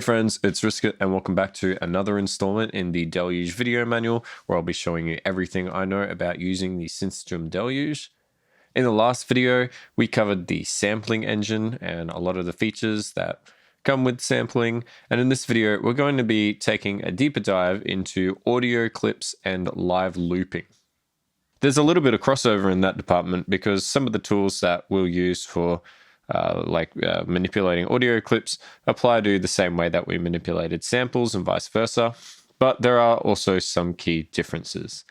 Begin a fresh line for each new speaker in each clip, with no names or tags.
friends, it's RSKT and welcome back to another installment in the Deluge video manual where I'll be showing you everything I know about using the Synthstrom Deluge. In the last video, we covered the sampling engine and a lot of the features that come with sampling, and in this video we're going to be taking a deeper dive into audio clips and live looping. There's a little bit of crossover in that department because some of the tools that we'll use for manipulating audio clips apply to the same way that we manipulated samples and vice versa, but there are also some key differences.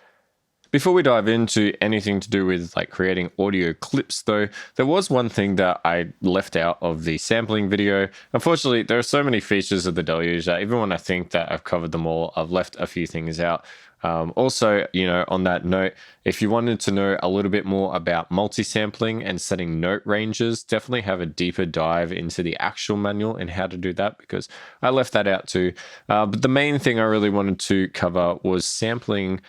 Before we dive into anything to do with creating audio clips though, there was one thing that I left out of the sampling video. Unfortunately, there are so many features of the Deluge that even when I think that I've covered them all, I've left a few things out. Also, on that note, if you wanted to know a little bit more about multi-sampling and setting note ranges, definitely have a deeper dive into the actual manual and how to do that, because I left that out too. But the main thing I really wanted to cover was sampling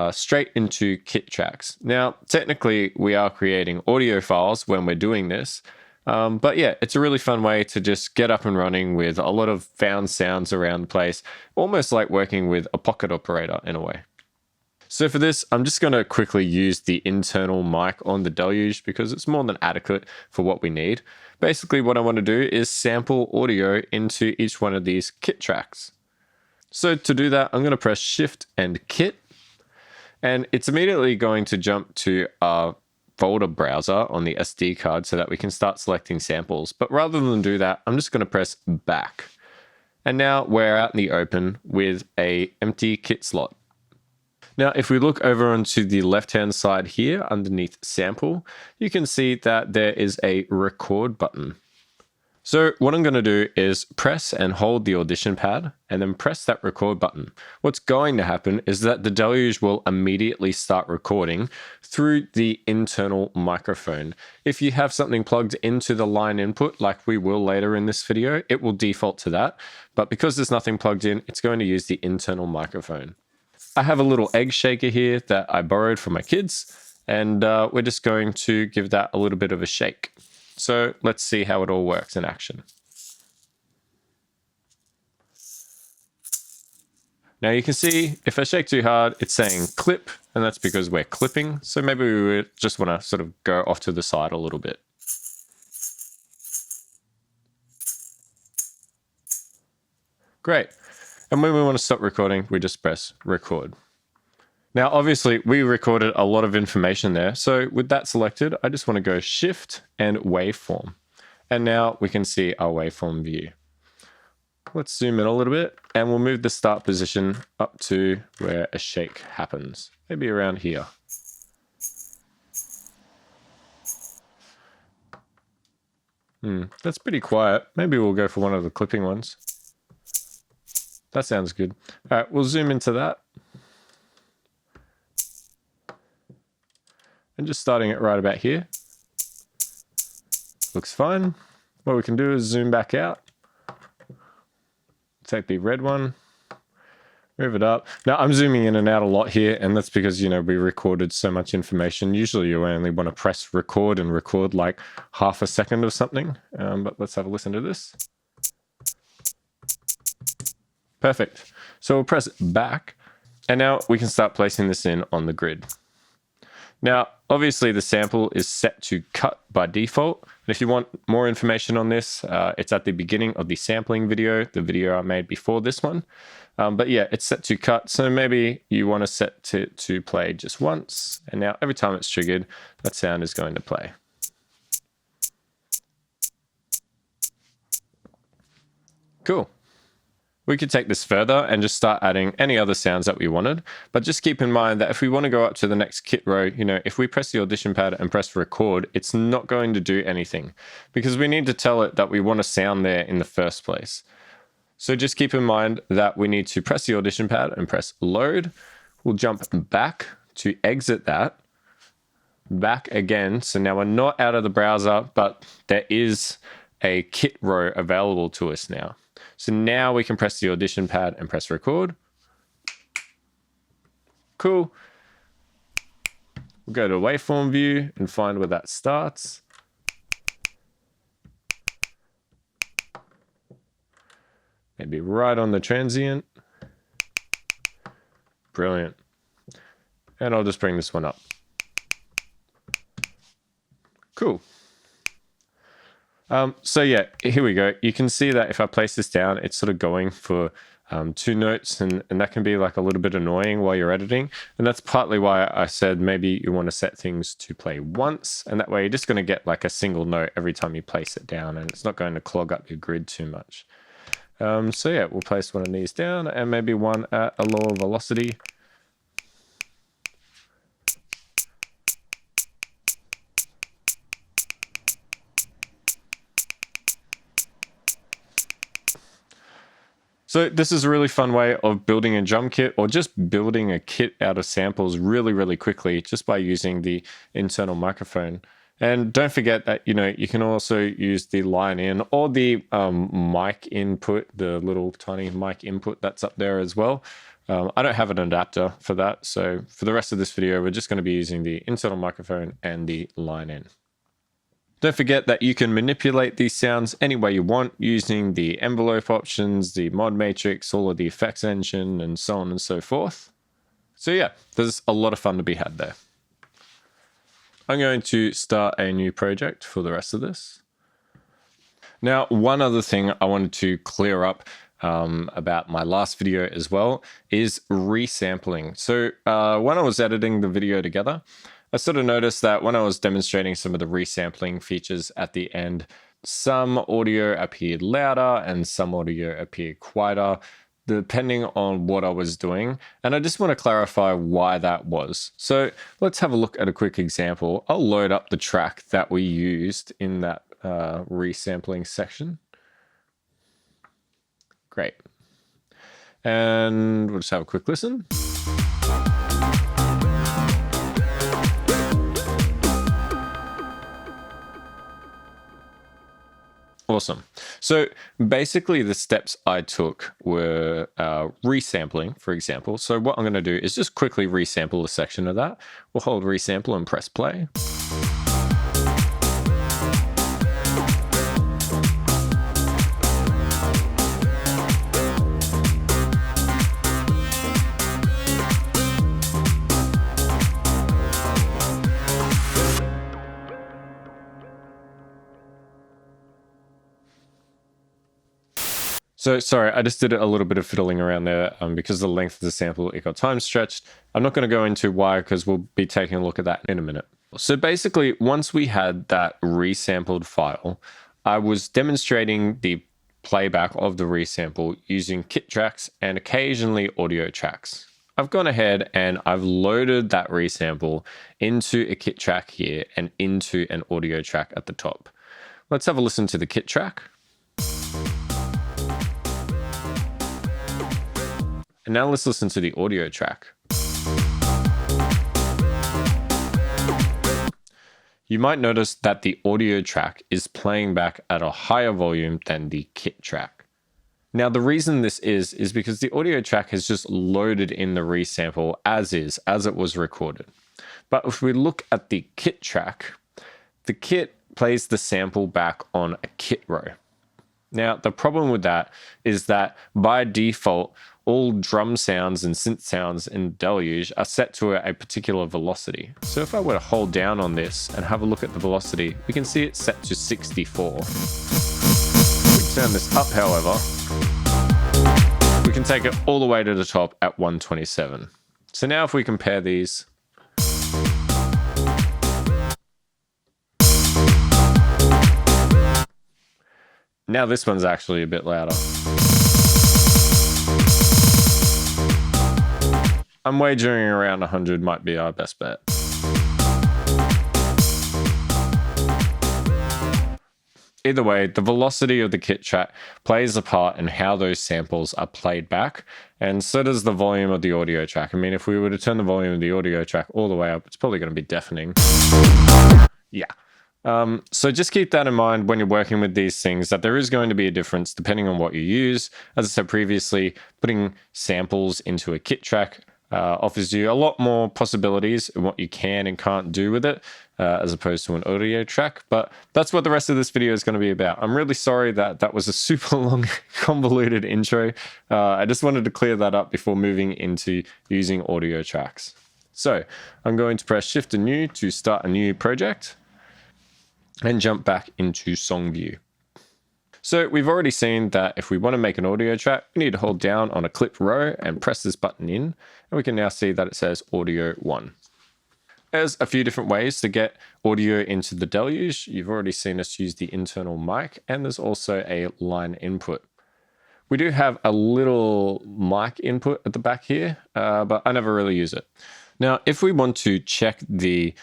straight into kit tracks. Now, technically, we are creating audio files when we're doing this. But yeah, it's a really fun way to just get up and running with a lot of found sounds around the place, almost like working with a pocket operator in a way. So for this, I'm just going to quickly use the internal mic on the Deluge because it's more than adequate for what we need. Basically, what I want to do is sample audio into each one of these kit tracks. So to do that, I'm going to press Shift and Kit, and it's immediately going to jump to our folder browser on the SD card so that we can start selecting samples. But rather than do that, I'm just going to press back. And now we're out in the open with an empty kit slot. Now, if we look over onto the left-hand side here underneath sample, you can see that there is a record button. So what I'm going to do is press and hold the audition pad and then press that record button. What's going to happen is that the Deluge will immediately start recording through the internal microphone. If you have something plugged into the line input, like we will later in this video, it will default to that. But because there's nothing plugged in, it's going to use the internal microphone. I have a little egg shaker here that I borrowed from my kids, and we're just going to give that a little bit of a shake. So let's see how it all works in action. Now you can see if I shake too hard, it's saying clip, and that's because we're clipping. So maybe we would just want to sort of go off to the side a little bit. Great. And when we want to stop recording, we just press record. Now, obviously, we recorded a lot of information there. So with that selected, I just want to go Shift and Waveform. And now we can see our waveform view. Let's zoom in a little bit and we'll move the start position up to where a shake happens, maybe around here. That's pretty quiet. Maybe we'll go for one of the clipping ones. That sounds good. All right, we'll zoom into that. And just starting it right about here. Looks fine. What we can do is zoom back out. Take the red one, move it up. Now I'm zooming in and out a lot here, and that's because, we recorded so much information. Usually you only want to press record and record like half a second of something. But let's have a listen to this. Perfect. So we'll press back, and now we can start placing this in on the grid. Now, obviously the sample is set to cut by default. And if you want more information on this, it's at the beginning of the sampling video, the video I made before this one. But yeah, it's set to cut. So maybe you want to set it to play just once. And now every time it's triggered, that sound is going to play. Cool. We could take this further and just start adding any other sounds that we wanted. But just keep in mind that if we want to go up to the next kit row, if we press the audition pad and press record, it's not going to do anything because we need to tell it that we want a sound there in the first place. So just keep in mind that we need to press the audition pad and press load. We'll jump back to exit that, back again. So now we're not out of the browser, but there is a kit row available to us now. So now we can press the audition pad and press record. Cool. We'll go to waveform view and find where that starts. Maybe right on the transient. Brilliant. And I'll just bring this one up. Cool. So yeah, here we go. You can see that if I place this down, it's sort of going for 2 notes, and that can be like a little bit annoying while you're editing. And that's partly why I said maybe you want to set things to play once, and that way you're just going to get like a single note every time you place it down, and it's not going to clog up your grid too much. So yeah, we'll place one of these down and maybe one at a lower velocity. So this is a really fun way of building a drum kit, or just building a kit out of samples really, really quickly, just by using the internal microphone. And don't forget that, you know, you can also use the line in or the mic input, the little tiny mic input that's up there as well. I don't have an adapter for that. So for the rest of this video, we're just going to be using the internal microphone and the line in. Don't forget that you can manipulate these sounds any way you want using the envelope options, the mod matrix, all of the effects engine, and so on and so forth. So yeah, there's a lot of fun to be had there. I'm going to start a new project for the rest of this. Now, one other thing I wanted to clear up about my last video as well is resampling. So when I was editing the video together, I sort of noticed that when I was demonstrating some of the resampling features at the end, some audio appeared louder and some audio appeared quieter, depending on what I was doing. And I just want to clarify why that was. So let's have a look at a quick example. I'll load up the track that we used in that resampling section. Great. And we'll just have a quick listen. Awesome. So basically the steps I took were resampling, for example. So what I'm going to do is just quickly resample a section of that. We'll hold resample and press play. So sorry, I just did a little bit of fiddling around there because of the length of the sample, it got time stretched. I'm not going to go into why because we'll be taking a look at that in a minute. So basically, once we had that resampled file, I was demonstrating the playback of the resample using kit tracks and occasionally audio tracks. I've gone ahead and I've loaded that resample into a kit track here and into an audio track at the top. Let's have a listen to the kit track. And now let's listen to the audio track. You might notice that the audio track is playing back at a higher volume than the kit track. Now, the reason this is because the audio track has just loaded in the resample as it was recorded. But if we look at the kit track, the kit plays the sample back on a kit row. Now, the problem with that is that by default, all drum sounds and synth sounds in Deluge are set to a particular velocity. So if I were to hold down on this and have a look at the velocity, we can see it's set to 64. If we turn this up, however, we can take it all the way to the top at 127. So now if we compare these, now this one's actually a bit louder. I'm wagering around 100 might be our best bet. Either way, the velocity of the kit track plays a part in how those samples are played back, and so does the volume of the audio track. I mean, if we were to turn the volume of the audio track all the way up, it's probably going to be deafening. Yeah. So just keep that in mind when you're working with these things, that there is going to be a difference depending on what you use. As I said previously, putting samples into a kit track offers you a lot more possibilities in what you can and can't do with it, as opposed to an audio track. But that's what the rest of this video is going to be about. I'm really sorry that that was a super long, convoluted intro. I just wanted to clear that up before moving into using audio tracks. So I'm going to press Shift and New to start a new project and jump back into song view. So we've already seen that if we want to make an audio track, we need to hold down on a clipped row and press this button in, and we can now see that it says audio 1. There's a few different ways to get audio into the Deluge. You've already seen us use the internal mic, and there's also a line input. We do have a little mic input at the back here, but I never really use it. Now, if we want to check the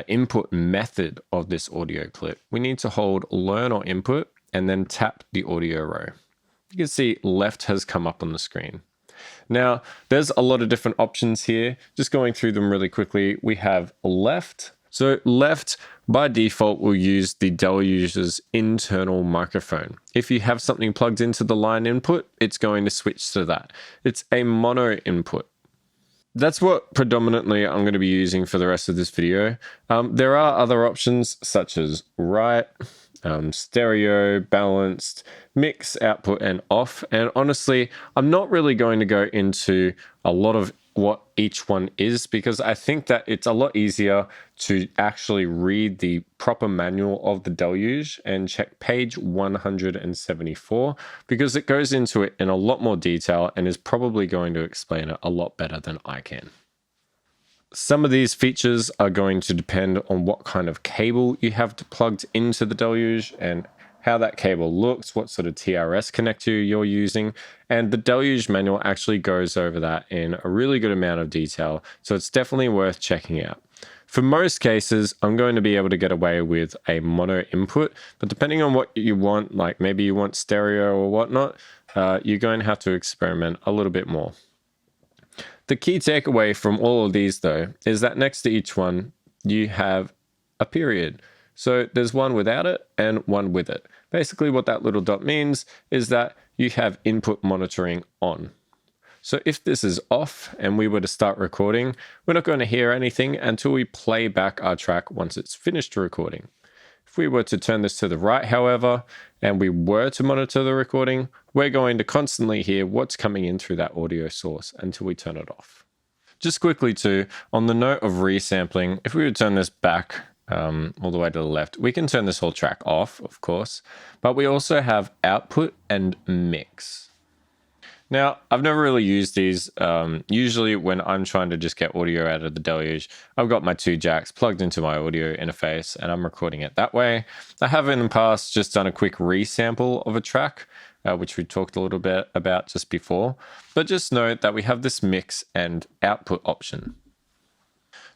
input method of this audio clip, we need to hold Learn or Input and then tap the audio row. You can see left has come up on the screen. Now, there's a lot of different options here. Just going through them really quickly, we have left. So left, by default, will use the Deluge's internal microphone. If you have something plugged into the line input, it's going to switch to that. It's a mono input. That's what predominantly I'm going to be using for the rest of this video. There are other options such as right, stereo, balanced, mix, output, and off. And honestly, I'm not really going to go into a lot of what each one is, because I think that it's a lot easier to actually read the proper manual of the Deluge and check page 174, because it goes into it in a lot more detail and is probably going to explain it a lot better than I can. Some of these features are going to depend on what kind of cable you have plugged into the Deluge and how that cable looks, what sort of TRS connector you're using, and the Deluge manual actually goes over that in a really good amount of detail, so it's definitely worth checking out. For most cases, I'm going to be able to get away with a mono input, but depending on what you want, like maybe you want stereo or whatnot, you're going to have to experiment a little bit more. The key takeaway from all of these, though, is that next to each one, you have a period. So there's one without it and one with it. Basically, what that little dot means is that you have input monitoring on. So if this is off and we were to start recording, we're not going to hear anything until we play back our track once it's finished recording. If we were to turn this to the right, however, and we were to monitor the recording, we're going to constantly hear what's coming in through that audio source until we turn it off. Just quickly too, on the note of resampling, if we would turn this back all the way to the left, we can turn this whole track off, of course, but we also have output and mix. Now, I've never really used these. Usually when I'm trying to just get audio out of the Deluge, I've got my 2 jacks plugged into my audio interface and I'm recording it that way. I have in the past just done a quick resample of a track, which we talked a little bit about just before, but just note that we have this mix and output option.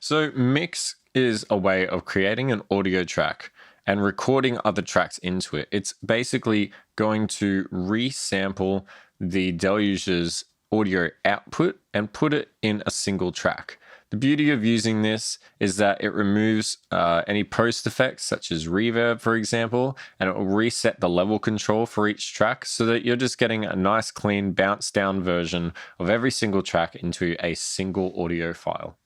So mix is a way of creating an audio track and recording other tracks into it. It's basically going to resample the Deluge's audio output and put it in a single track. The beauty of using this is that it removes any post effects such as reverb, for example, and it will reset the level control for each track so that you're just getting a nice clean bounce down version of every single track into a single audio file.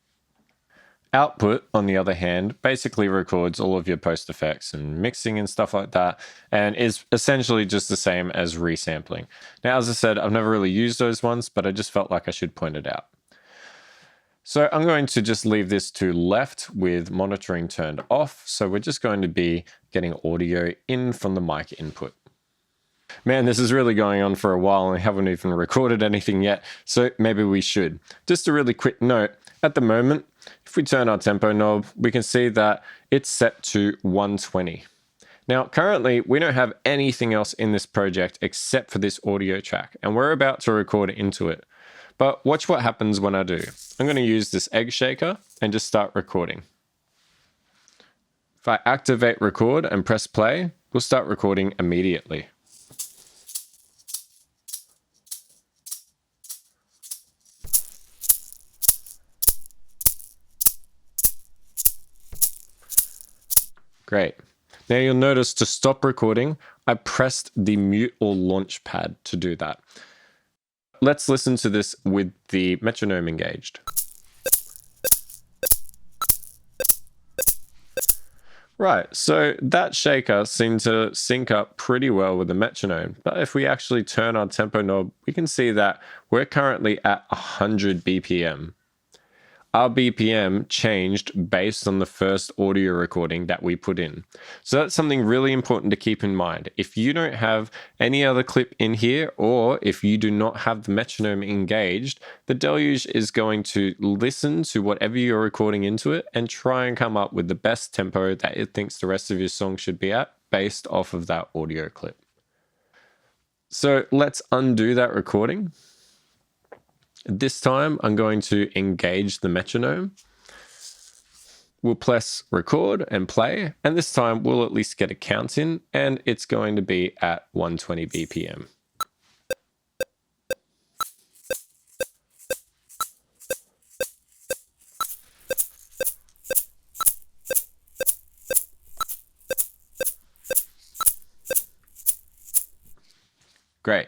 Output, on the other hand, basically records all of your post effects and mixing and stuff like that, and is essentially just the same as resampling. Now, as I said, I've never really used those ones, but I just felt like I should point it out. So I'm going to just leave this to left with monitoring turned off. So we're just going to be getting audio in from the mic input. Man, this is really going on for a while and I haven't even recorded anything yet, so maybe we should. Just a really quick note, at the moment, if we turn our tempo knob, we can see that it's set to 120. Now, currently, we don't have anything else in this project except for this audio track, and we're about to record into it. But watch what happens when I do. I'm going to use this egg shaker and just start recording. If I activate record and press play, we'll start recording immediately. Great. Now you'll notice to stop recording, I pressed the mute or launch pad to do that. Let's listen to this with the metronome engaged. Right, so that shaker seemed to sync up pretty well with the metronome, but if we actually turn our tempo knob, we can see that we're currently at 100 BPM. Our BPM changed based on the first audio recording that we put in. So that's something really important to keep in mind. If you don't have any other clip in here, or if you do not have the metronome engaged, the Deluge is going to listen to whatever you're recording into it and try and come up with the best tempo that it thinks the rest of your song should be at based off of that audio clip. So let's undo that recording. This time I'm going to engage the metronome. We'll press record and play, and this time we'll at least get a count in, and it's going to be at 120 BPM. Great.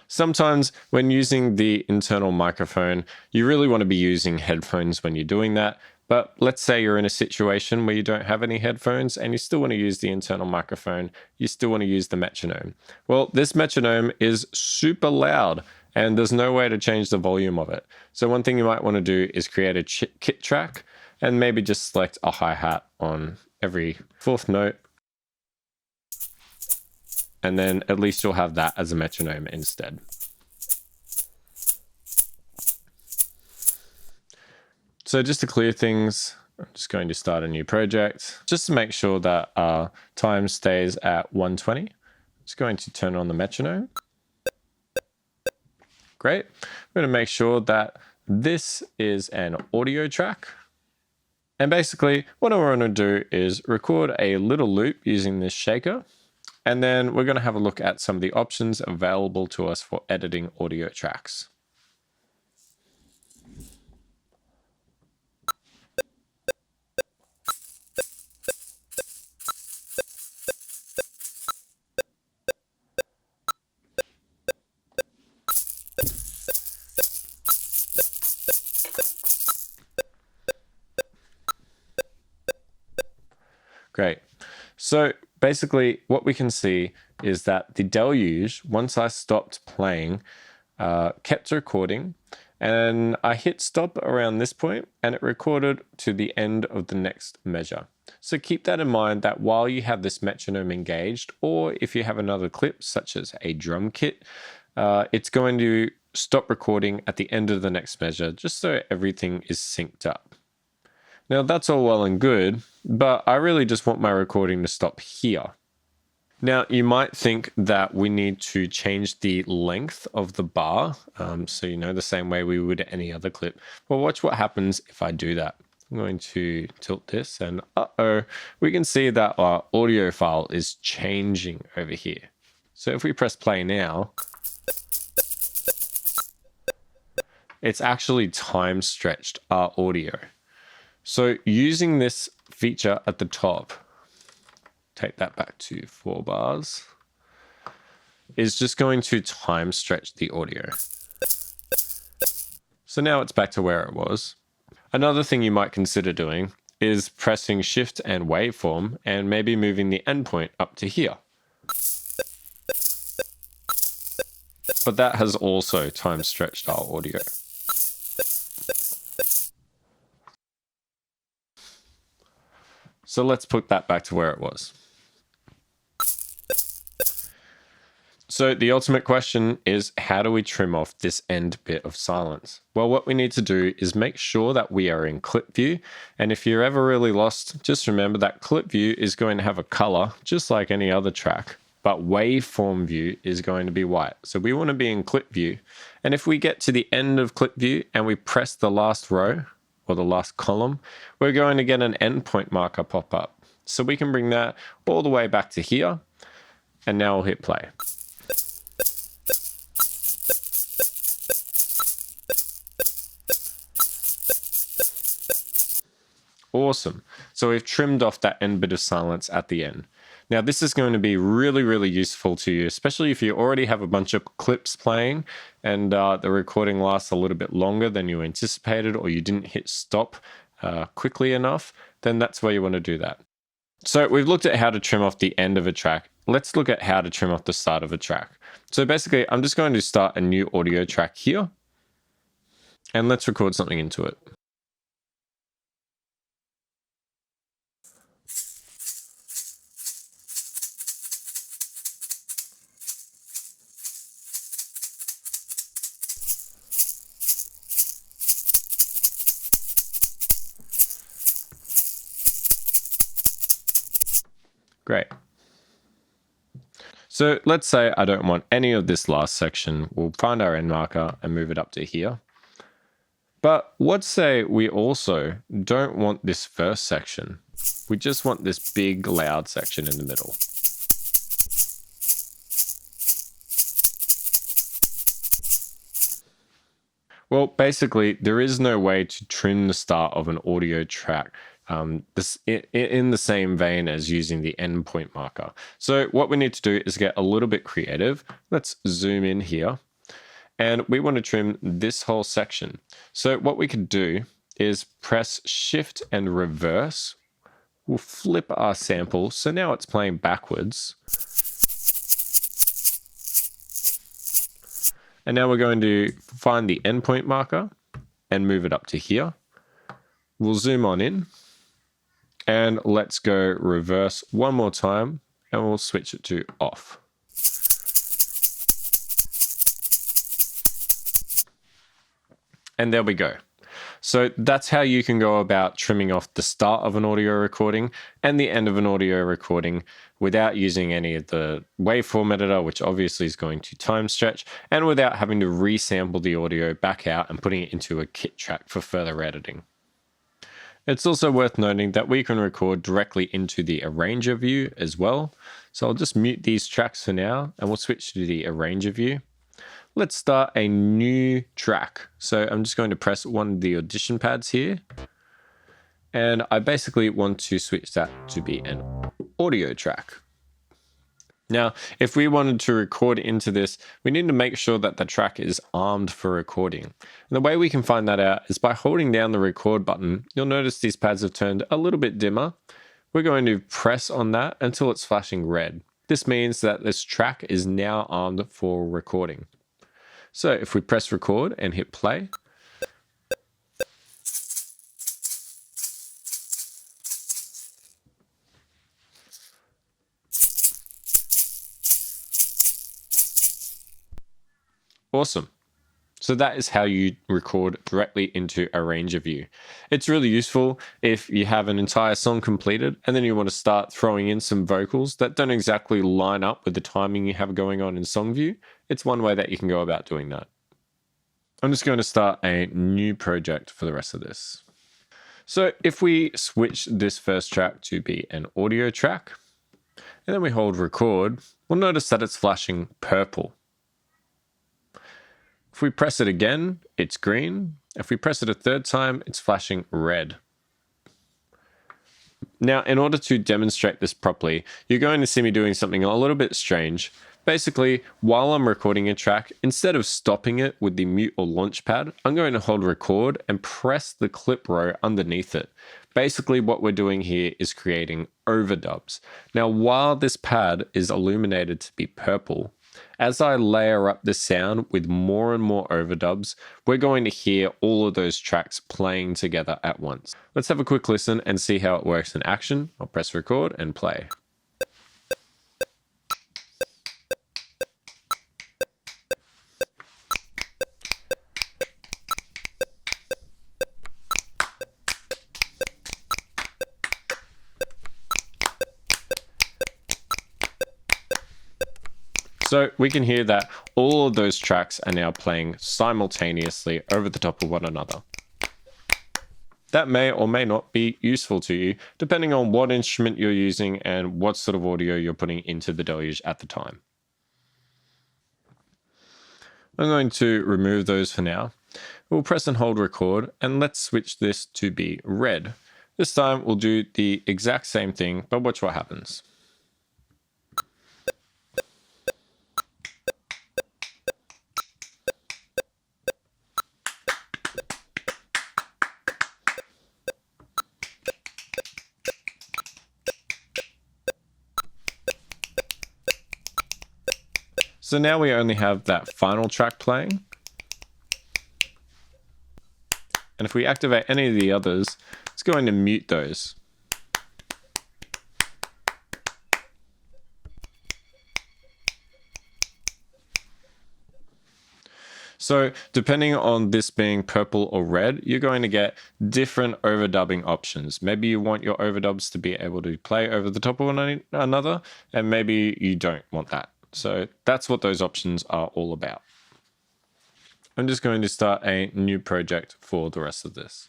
Sometimes when using the internal microphone, you really want to be using headphones when you're doing that. But let's say you're in a situation where you don't have any headphones and you still want to use the internal microphone, you still want to use the metronome. Well, this metronome is super loud and there's no way to change the volume of it. So one thing you might want to do is create a kit track and maybe just select a hi-hat on every fourth note. And then at least you'll have that as a metronome instead. So just to clear things, I'm just going to start a new project just to make sure that our time stays at 120. Just going to turn on the metronome. Great. I'm going to make sure that this is an audio track. And basically what I want to do is record a little loop using this shaker. And then we're going to have a look at some of the options available to us for editing audio tracks. Great. So basically what we can see is that the Deluge, once I stopped playing, kept recording, and I hit stop around this point and it recorded to the end of the next measure. So keep that in mind that while you have this metronome engaged, or if you have another clip such as a drum kit, it's going to stop recording at the end of the next measure just so everything is synced up. Now that's all well and good, but I really just want my recording to stop here. Now you might think that we need to change the length of the bar, so the same way we would any other clip. Well, watch what happens if I do that. I'm going to tilt this and we can see that our audio file is changing over here. So if we press play now, it's actually time stretched our audio. So using this feature at the top, take that back to 4 bars, is just going to time stretch the audio. So now it's back to where it was. Another thing you might consider doing is pressing Shift and Waveform and maybe moving the endpoint up to here. But that has also time stretched our audio. So let's put that back to where it was. So the ultimate question is, how do we trim off this end bit of silence? Well, what we need to do is make sure that we are in clip view. And if you're ever really lost, just remember that clip view is going to have a color just like any other track, but waveform view is going to be white. So we want to be in clip view. And if we get to the end of clip view and we press the last row or the last column, we're going to get an endpoint marker pop up. So we can bring that all the way back to here. And now we'll hit play. Awesome. So we've trimmed off that end bit of silence at the end. Now, this is going to be really, really useful to you, especially if you already have a bunch of clips playing and the recording lasts a little bit longer than you anticipated, or you didn't hit stop quickly enough, then that's where you want to do that. So we've looked at how to trim off the end of a track. Let's look at how to trim off the start of a track. So basically, I'm just going to start a new audio track here, and let's record something into it. Great. So let's say I don't want any of this last section. We'll find our end marker and move it up to here. But let's say we also don't want this first section. We just want this big loud section in the middle. Well, basically, there is no way to trim the start of an audio track in the same vein as using the endpoint marker. So what we need to do is get a little bit creative. Let's zoom in here. And we want to trim this whole section. So what we could do is press Shift and reverse. We'll flip our sample. So now it's playing backwards. And now we're going to find the endpoint marker and move it up to here. We'll zoom on in. And let's go reverse one more time, and we'll switch it to off. And there we go. So that's how you can go about trimming off the start of an audio recording and the end of an audio recording without using any of the waveform editor, which obviously is going to time stretch, and without having to resample the audio back out and putting it into a kit track for further editing. It's also worth noting that we can record directly into the arranger view as well. So I'll just mute these tracks for now and we'll switch to the arranger view. Let's start a new track. So I'm just going to press one of the audition pads here. And I basically want to switch that to be an audio track. Now, if we wanted to record into this, we need to make sure that the track is armed for recording. And the way we can find that out is by holding down the record button. You'll notice these pads have turned a little bit dimmer. We're going to press on that until it's flashing red. This means that this track is now armed for recording. So if we press record and hit play, awesome. So that is how you record directly into Arranger view. It's really useful if you have an entire song completed and then you want to start throwing in some vocals that don't exactly line up with the timing you have going on in song view. It's one way that you can go about doing that. I'm just going to start a new project for the rest of this. So if we switch this first track to be an audio track, and then we hold record, we'll notice that it's flashing purple. If we press it again, it's green. If we press it a third time, it's flashing red. Now, in order to demonstrate this properly, you're going to see me doing something a little bit strange. Basically, while I'm recording a track, instead of stopping it with the mute or launch pad, I'm going to hold record and press the clip row underneath it. Basically, what we're doing here is creating overdubs. Now, while this pad is illuminated to be purple, as I layer up the sound with more and more overdubs, we're going to hear all of those tracks playing together at once. Let's have a quick listen and see how it works in action. I'll press record and play. So we can hear that all of those tracks are now playing simultaneously over the top of one another. That may or may not be useful to you, depending on what instrument you're using and what sort of audio you're putting into the Deluge at the time. I'm going to remove those for now. We'll press and hold record, and let's switch this to be red. This time we'll do the exact same thing, but watch what happens. So now we only have that final track playing. And if we activate any of the others, it's going to mute those. So depending on this being purple or red, you're going to get different overdubbing options. Maybe you want your overdubs to be able to play over the top of one another, and maybe you don't want that. So that's what those options are all about. I'm just going to start a new project for the rest of this.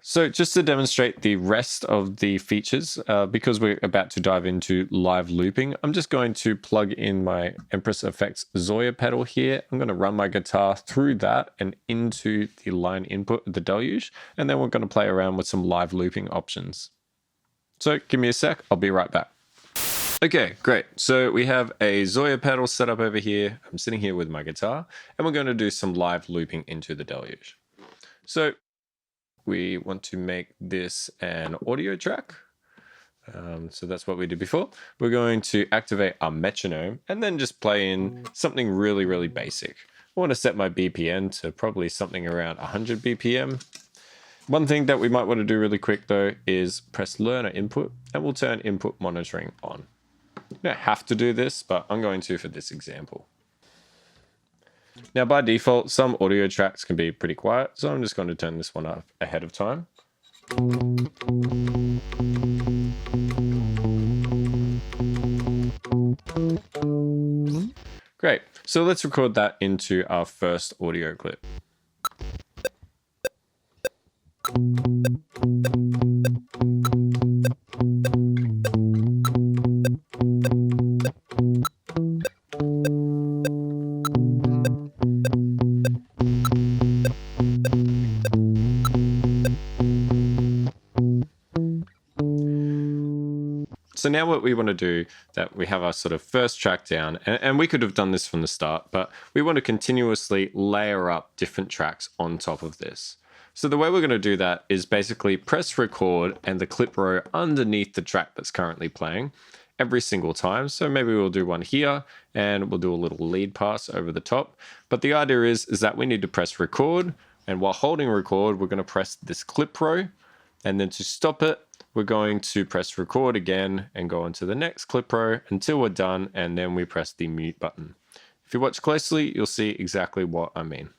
So just to demonstrate the rest of the features, because we're about to dive into live looping, I'm just going to plug in my Empress Effects Zoia pedal here. I'm going to run my guitar through that and into the line input of the Deluge, and then we're going to play around with some live looping options. So give me a sec, I'll be right back. Okay, great. So we have a Zoia pedal set up over here. I'm sitting here with my guitar, and we're going to do some live looping into the Deluge. So we want to make this an audio track. So that's what we did before. We're going to activate our metronome and then just play in something really, really basic. I want to set my BPM to probably something around 100 BPM. One thing that we might want to do really quick though is press learner input, and we'll turn input monitoring on. You don't have to do this, but I'm going to for this example. Now, by default, some audio tracks can be pretty quiet, so I'm just going to turn this one up ahead of time. Great, so let's record that into our first audio clip. So now what we want to do, that we have our sort of first track down, and we could have done this from the start, but we want to continuously layer up different tracks on top of this. So the way we're going to do that is basically press record and the clip row underneath the track that's currently playing every single time. So maybe we'll do one here and we'll do a little lead pass over the top. But the idea is that we need to press record, and while holding record, we're going to press this clip row, and then to stop it, we're going to press record again and go on to the next clip row until we're done, and then we press the mute button. If you watch closely, you'll see exactly what I mean.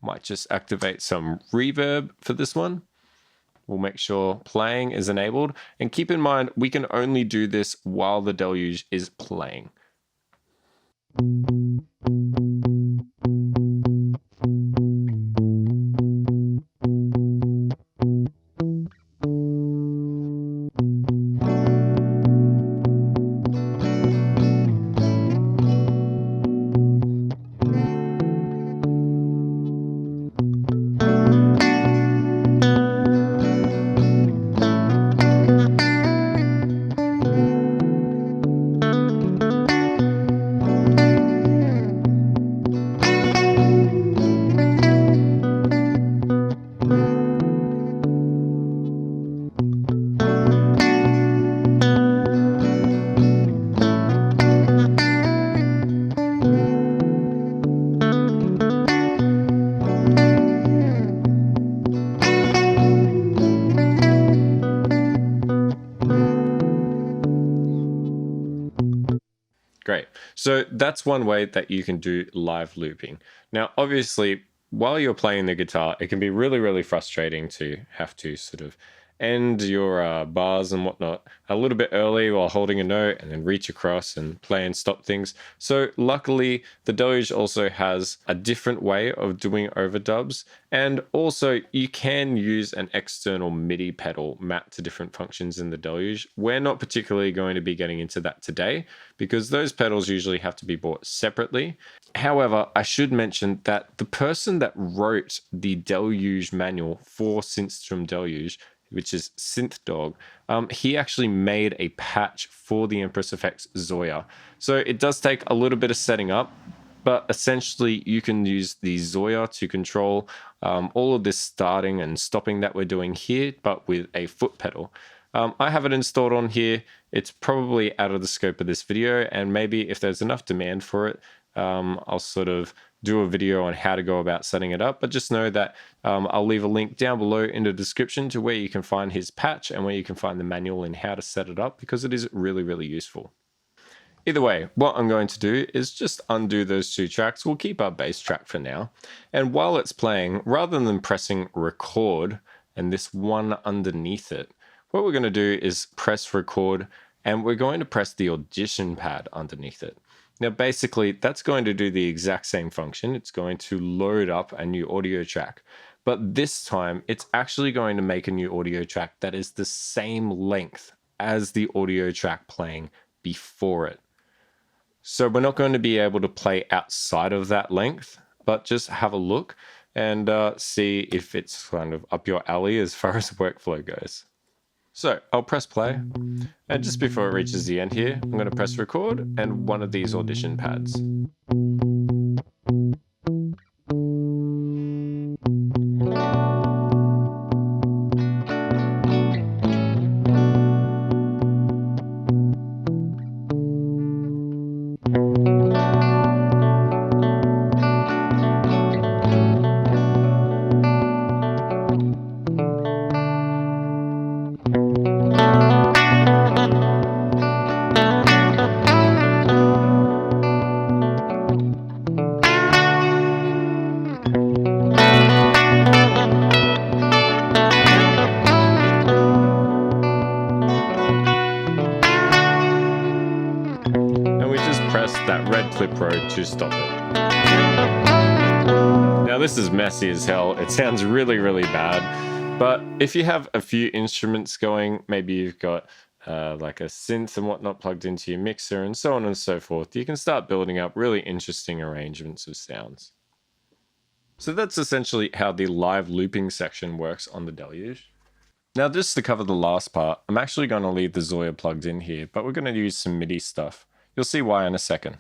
Might just activate some reverb for this one. We'll make sure playing is enabled, and keep in mind we can only do this while the Deluge is playing. Great. So that's one way that you can do live looping. Now, obviously, while you're playing the guitar, it can be really, really frustrating to have to sort of end your bars and whatnot a little bit early while holding a note and then reach across and play and stop things. So luckily, the Deluge also has a different way of doing overdubs, and also you can use an external MIDI pedal mapped to different functions in the Deluge. We're not particularly going to be getting into that today because those pedals usually have to be bought separately. However, I should mention that the person that wrote the Deluge manual for Synthstrom Deluge, which is Synthdawg, he actually made a patch for the Empress Effects Zoia. So it does take a little bit of setting up, but essentially you can use the Zoia to control all of this starting and stopping that we're doing here, but with a foot pedal. I have it installed on here. It's probably out of the scope of this video, and maybe if there's enough demand for it, I'll sort of do a video on how to go about setting it up. But just know that I'll leave a link down below in the description to where you can find his patch and where you can find the manual in how to set it up, because it is really, really useful. Either way, what I'm going to do is just undo those two tracks. We'll keep our bass track for now. And while it's playing, rather than pressing record and this one underneath it, what we're going to do is press record, and we're going to press the audition pad underneath it. Now, basically, that's going to do the exact same function. It's going to load up a new audio track. But this time, it's actually going to make a new audio track that is the same length as the audio track playing before it. So we're not going to be able to play outside of that length, but just have a look and see if it's kind of up your alley as far as workflow goes. So I'll press play, and just before it reaches the end here, I'm going to press record and one of these audition pads. Press that red clip road to stop it. Now this is messy as hell. It sounds really, really bad, but if you have a few instruments going, maybe you've got like a synth and whatnot plugged into your mixer and so on and so forth, you can start building up really interesting arrangements of sounds. So that's essentially how the live looping section works on the Deluge. Now, just to cover the last part, I'm actually going to leave the Zoia plugged in here, but we're going to use some MIDI stuff. You'll see why in a second.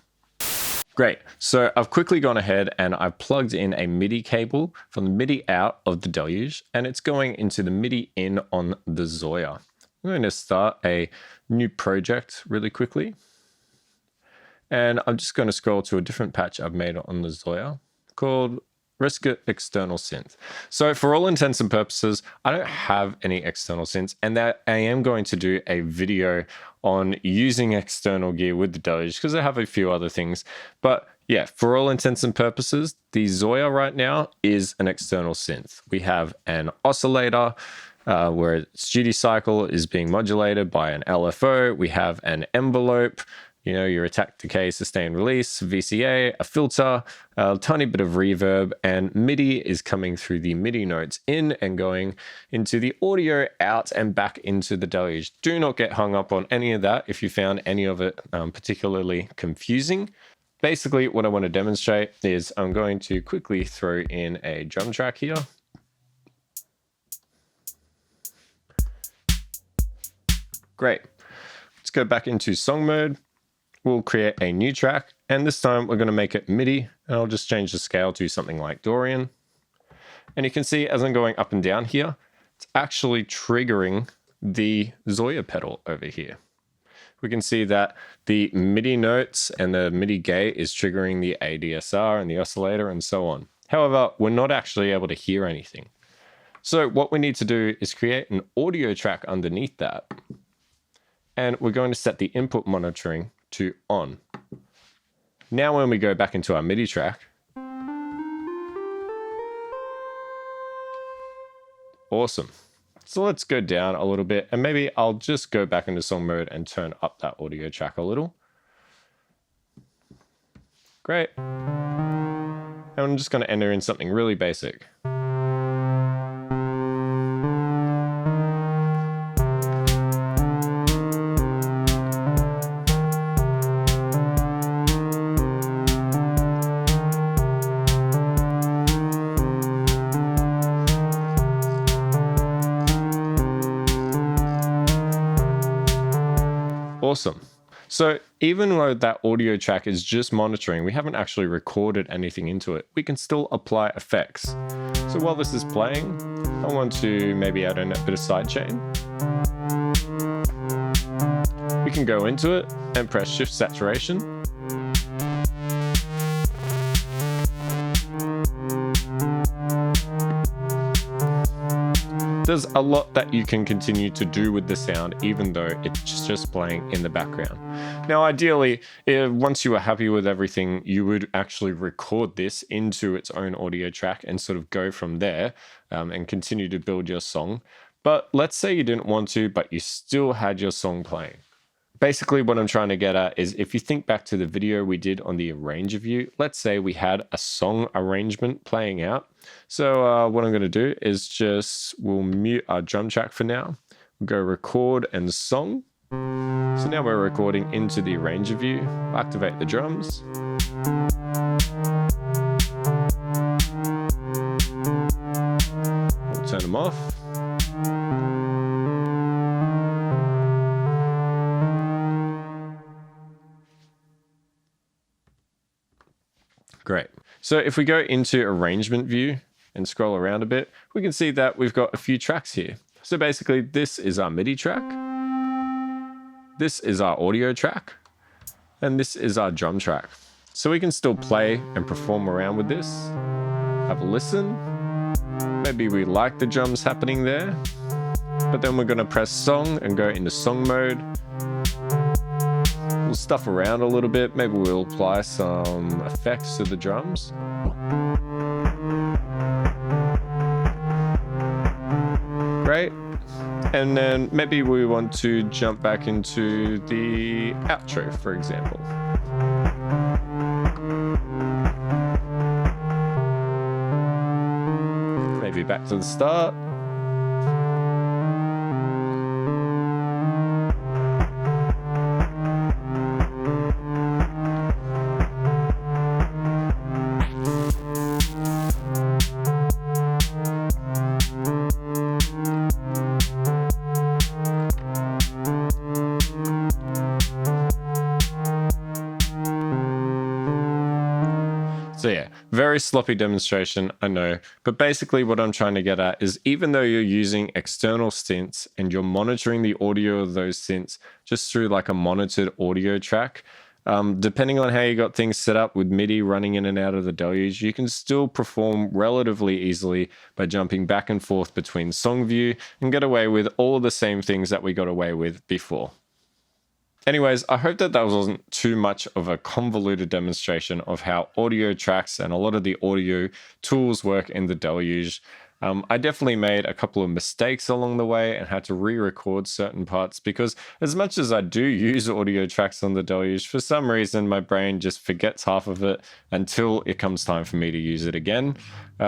Great, so I've quickly gone ahead and I've plugged in a MIDI cable from the MIDI out of the Deluge, and it's going into the MIDI in on the Zoia. I'm going to start a new project really quickly. And I'm just going to scroll to a different patch I've made on the Zoia called RSKT external synth. So for all intents and purposes, I don't have any external synths, and that I am going to do a video on using external gear with the Deluge because I have a few other things. But yeah, for all intents and purposes, the Zoia right now is an external synth. We have an oscillator where its duty cycle is being modulated by an LFO. We have an envelope, you know, your attack, decay, sustain, release, VCA, a filter, a tiny bit of reverb, and MIDI is coming through the MIDI notes in and going into the audio out and back into the Deluge. Do not get hung up on any of that if you found any of it particularly confusing. Basically, what I want to demonstrate is I'm going to quickly throw in a drum track here. Great. Let's go back into song mode. We'll create a new track, and this time we're going to make it MIDI, and I'll just change the scale to something like Dorian. And you can see as I'm going up and down here, it's actually triggering the Zoia pedal over here. We can see that the MIDI notes and the MIDI gate is triggering the ADSR and the oscillator and so on. However, we're not actually able to hear anything. So what we need to do is create an audio track underneath that. And we're going to set the input monitoring to on. Now when we go back into our MIDI track, awesome. So let's go down a little bit, and maybe I'll just go back into song mode and turn up that audio track a little. Great. And I'm just going to enter in something really basic. Awesome. So even though that audio track is just monitoring, we haven't actually recorded anything into it, we can still apply effects. So while this is playing, I want to maybe add in a bit of sidechain. we can go into it and press shift saturation. There's a lot that you can continue to do with the sound, even though it's just playing in the background. Now, ideally, once you are happy with everything, you would actually record this into its own audio track and sort of go from there and continue to build your song. But let's say you didn't want to, but you still had your song playing. Basically, what I'm trying to get at is if you think back to the video we did on the arranger view, let's say we had a song arrangement playing out. So what I'm going to do is we'll mute our drum track for now. We'll go record and song. So now we're recording into the arranger view. Activate the drums. We'll turn them off. Great. So if we go into arrangement view and scroll around a bit, we can see that we've got a few tracks here. So basically this is our MIDI track. This is our audio track. And this is our drum track. So we can still play and perform around with this. Have a listen. Maybe we like the drums happening there. But then we're going to press song and go into song mode. We'll stuff around a little bit. Maybe we'll apply some effects to the drums. Great. And then maybe we want to jump back into the outro, for example. Maybe back to the start. So yeah, very sloppy demonstration, I know, but basically what I'm trying to get at is even though you're using external synths and you're monitoring the audio of those synths just through like a monitored audio track, depending on how you got things set up with MIDI running in and out of the Deluge, you can still perform relatively easily by jumping back and forth between song view and get away with all of the same things that we got away with before. Anyways, I hope that wasn't too much of a convoluted demonstration of how audio tracks and a lot of the audio tools work in the Deluge. I definitely made a couple of mistakes along the way and had to re-record certain parts because as much as I do use audio tracks on the Deluge, for some reason my brain just forgets half of it until it comes time for me to use it again.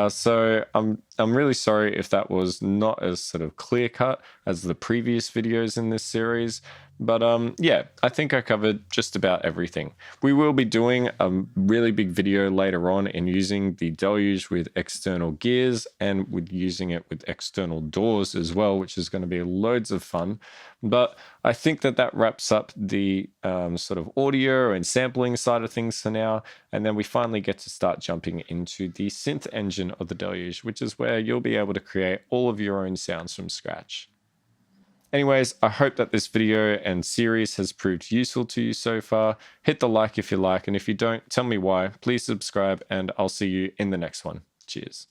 So I'm really sorry if that was not as sort of clear cut as the previous videos in this series. But yeah, I think I covered just about everything. We will be doing a really big video later on in using the Deluge with external gears and with using it with external doors as well, which is going to be loads of fun. But I think that wraps up the sort of audio and sampling side of things for now. And then we finally get to start jumping into the synth engine of the Deluge, which is where you'll be able to create all of your own sounds from scratch. Anyways, I hope that this video and series has proved useful to you so far. Hit the like if you like, and if you don't, tell me why. Please subscribe, and I'll see you in the next one. Cheers.